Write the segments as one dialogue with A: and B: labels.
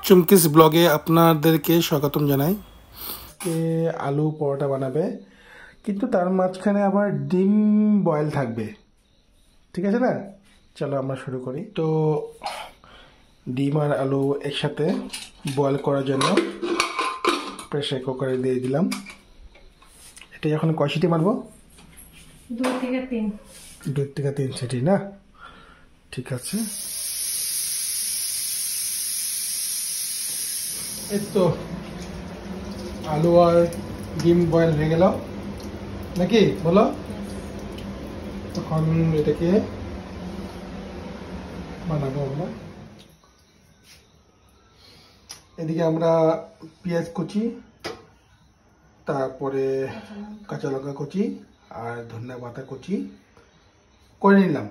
A: চুমকিস ব্লগে আপনাদেরকে স্বাগতম জানাই। আলু পরোটা বানাবে, কিন্তু তার মাঝখানে আবার ডিম বয়েল থাকবে, ঠিক আছে না? চলো আমরা শুরু করি। তো ডিম আর আলু একসাথে বয়েল করার জন্য প্রেসার কুকারে দিয়ে দিলাম। এটা এখন কয় সিটি মারবো?
B: 2 থেকে 3।
A: 2 থেকে 3 সিটি না? ঠিক আছে। এই তো আলু আর ডিম বয়েল হয়ে গেল নাকি, বলো? তখন এটাকে বানাবো আমরা। এদিকে আমরা পেঁয়াজ কুচি, তারপরে কাঁচা লঙ্কা কুচি আর ধনিয়া পাতা কুচি করে নিলাম।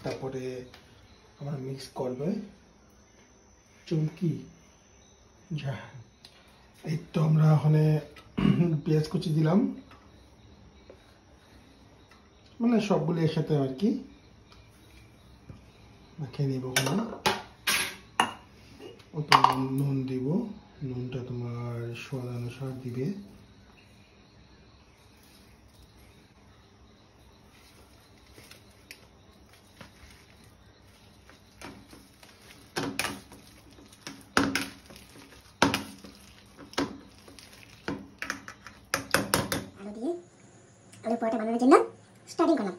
A: তারপরে আমরা মিক্স করবে চুমকি। যা, এই তো আমরা ওখানে পেঁয়াজ কুচি দিলাম, মানে সবগুলো একসাথে আর কি মাখিয়ে নিব। ওখানে অত নুন দিব, নুনটা তোমার স্বাদ অনুসার দিবে।
C: আলু পরোটা বানানোর জন্য স্টার্টিং করলাম।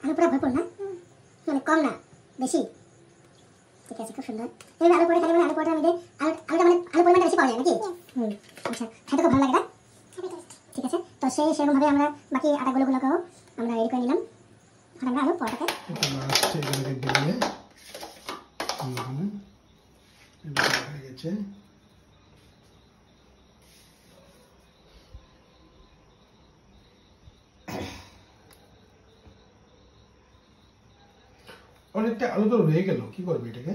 C: আলু পুরো ভরপুর না, মানে কম না বেশি, ঠিক আছে, খুব সুন্দর। এবার আলু পরোটা খালি মানে আলু পরোটার মধ্যে আলুটা মানে আলু পরিমাণটা বেশি পাওয়া যায় নাকি? আচ্ছা, খেতে খুব ভালো লাগে না? ঠিক আছে, তো সেরকমভাবে আমরা বাকি আটাগুলোকেও আমরা রেডি করে নিলাম। আর আমরা আলু পরোটাকে
A: অনেকটা আলু তো রয়ে গেল, কি করবে এটাকে?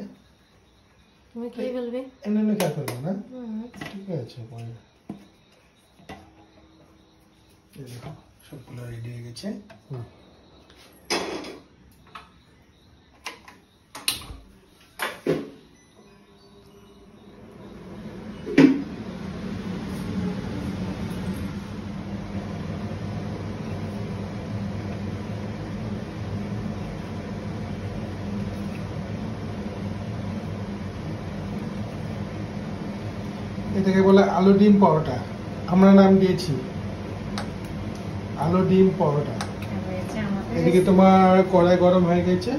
B: তুমি কি বলবে?
A: এনে খেয়ে ফেলবো না? ঠিক আছে, দেখো সবগুলো রেডি হয়ে গেছে। এটাকে বলে আলু ডিম পরোটা, আমরা নাম দিয়েছি আলু ডিম পরোটা। এদিকে তোমার কড়াই গরম হয়ে গেছে,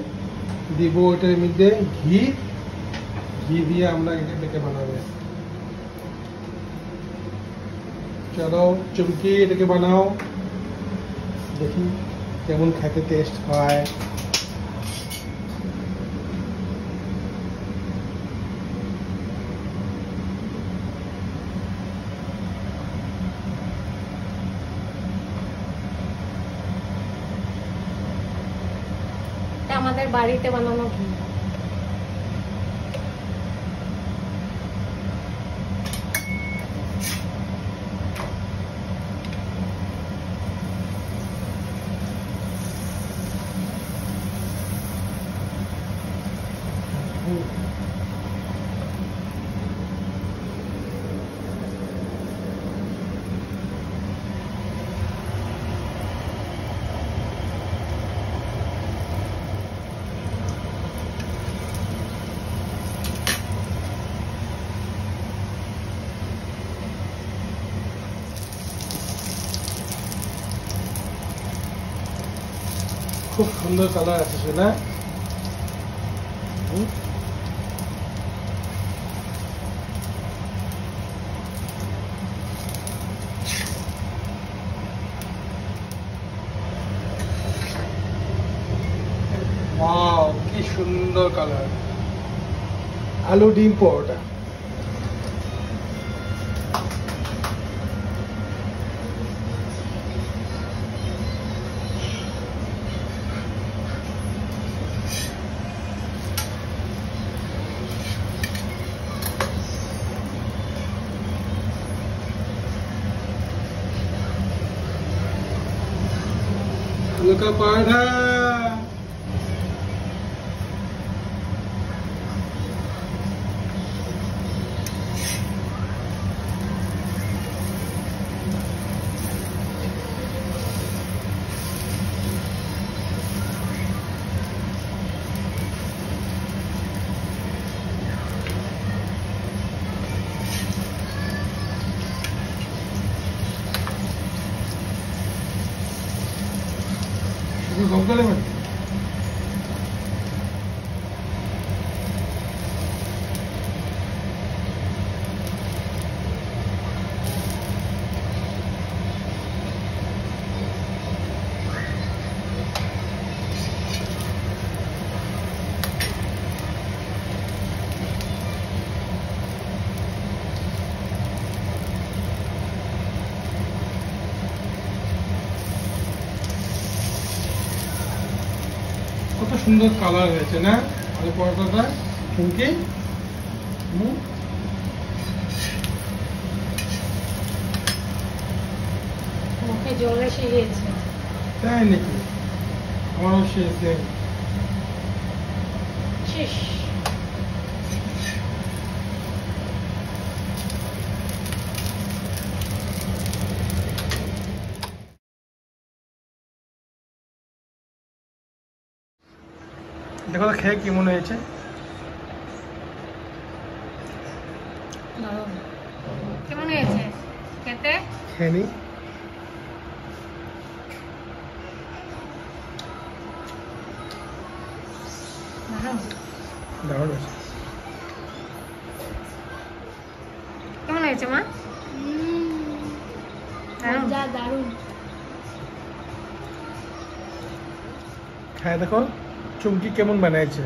A: দিব ওটার মধ্যে ঘি দিয়ে আমরা এটাকে বানাবো। চলো চুমকি এটাকে বানাও, দেখি কেমন খেতে টেস্ট হয়।
B: আমাদের বাড়িতে বানানো ঘি।
A: খুব সুন্দর কালার আসছে না? ওয়াও, কি সুন্দর কালার! আলু ডিম পরোটা। आलू का पराठा। গঙ্গালে মানে কত সুন্দর কালার হয়েছে না আলু পরোটাটা চুমকি।
B: মুখে জল এসে গিয়েছে।
A: তাই নাকি? আমারও শেষে
B: শেষ।
A: দেখো তো খেয়ে কেমন হয়েছে।
B: কেমন হয়েছে খেতে?
A: খেয়ে নি। দারুণ হয়েছে।
B: কেমন হয়েছে মা? দারুণ।
A: হ্যাঁ দেখো চুমকি কেমন বানাইছে।